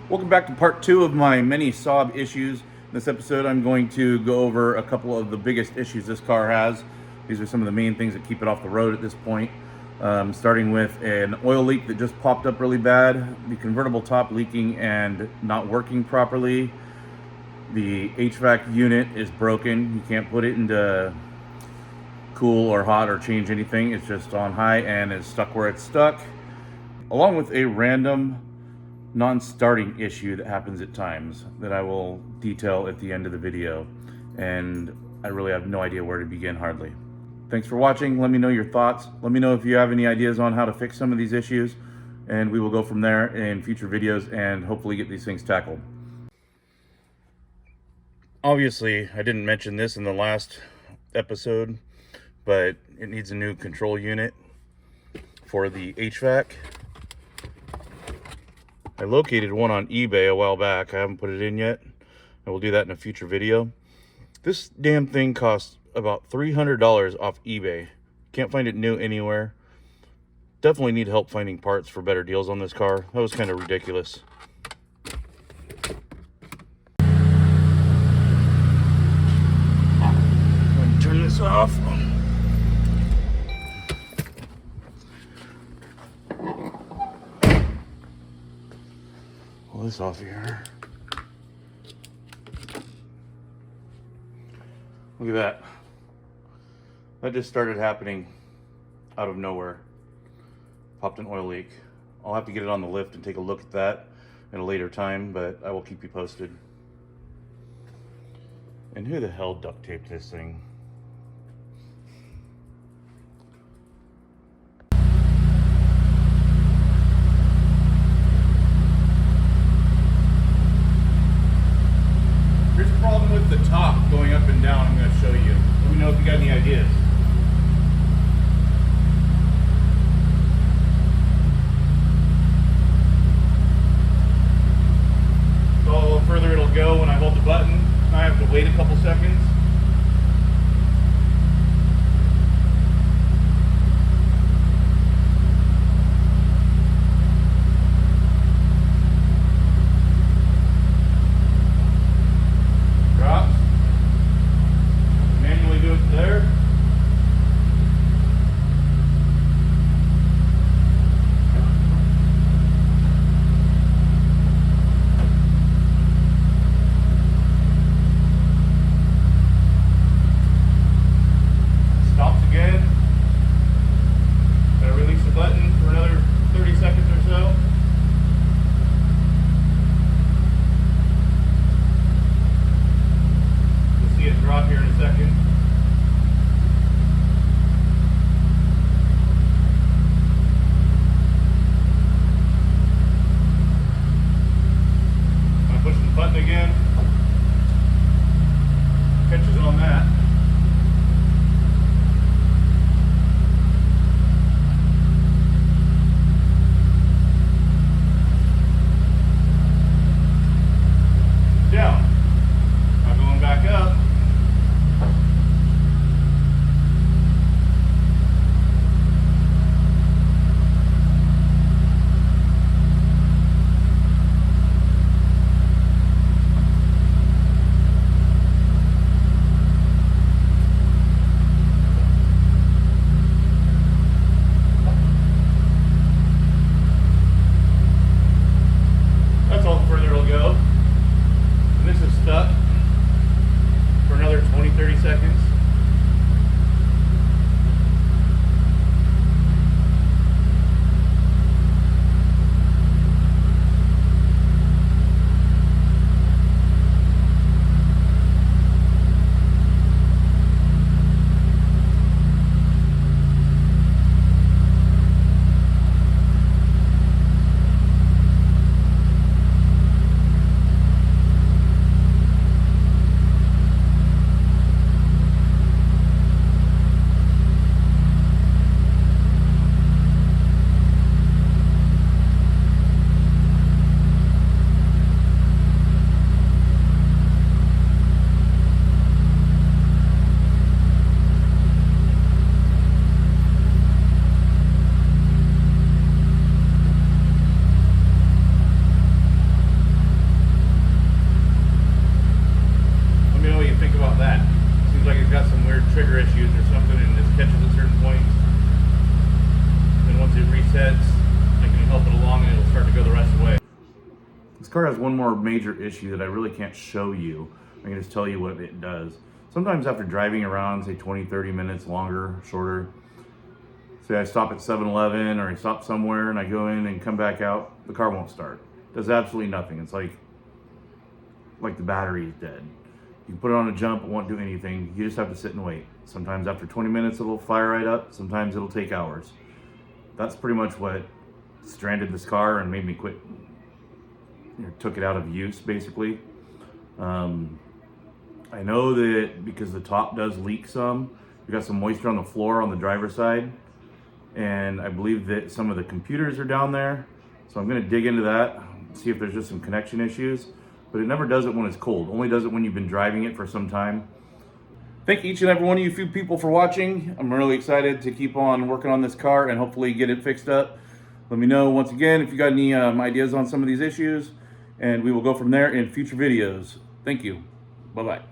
Welcome back to part 2 of my many Saab issues. In this episode, I'm going to go over a couple of the biggest issues this car has. These are some of the main things that keep it off the road at this point. Starting with an oil leak that just popped up really bad, the convertible top leaking and not working properly. The HVAC unit is broken. You can't put it into cool or hot or change anything. It's just on high and is stuck where it's stuck. Along with a random non-starting issue that happens at times that I will detail at the end of the video, and I really have no idea where to begin hardly. Thanks for watching. Let me know your thoughts. Let me know if you have any ideas on how to fix some of these issues, and we will go from there in future videos and hopefully get these things tackled. Obviously, I didn't mention this in the last episode, but it needs a new control unit for the HVAC. I located one on eBay a while back. I haven't put it in yet. I will do that in a future video. This damn thing costs about $300 off eBay. Can't find it new anywhere. Definitely need help finding parts for better deals on this car. That was kind of ridiculous. I'm going to turn this off. Pull this off here. Look at that. That just started happening out of nowhere. Popped an oil leak. I'll have to get it on the lift and take a look at that at a later time, but I will keep you posted. And who the hell duct taped this thing? Here's the problem with the top going up and down. I'm going to show you. Let me know if you got any ideas. So a little further it'll go when I hold the button. I have to wait a couple seconds. Drops. Manually do it there. Stops again. Gotta release the button for another 30 seconds or so. You'll see it drop here in a second. I'm pushing the button again. Catches on that. Down. Now going back up. This car has one more major issue that I really can't show you. I can just tell you what it does. Sometimes after driving around, say 20, 30 minutes longer, shorter, say I stop at 7-Eleven or I stop somewhere and I go in and come back out, the car won't start. It does absolutely nothing. It's like the battery is dead. You can put it on a jump, it won't do anything. You just have to sit and wait. Sometimes after 20 minutes it'll fire right up, sometimes it'll take hours. That's pretty much what stranded this car and made me quit, took it out of use basically. I know that because the top does leak some, we got some moisture on the floor on the driver's side, and I believe that some of the computers are down there. So I'm gonna dig into that, see if there's just some connection issues, but it never does it when it's cold. Only does it when you've been driving it for some time. Thank each and every one of you few people for watching. I'm really excited to keep on working on this car and hopefully get it fixed up. Let me know once again if you got any ideas on some of these issues, and we will go from there in future videos. Thank you. Bye-bye.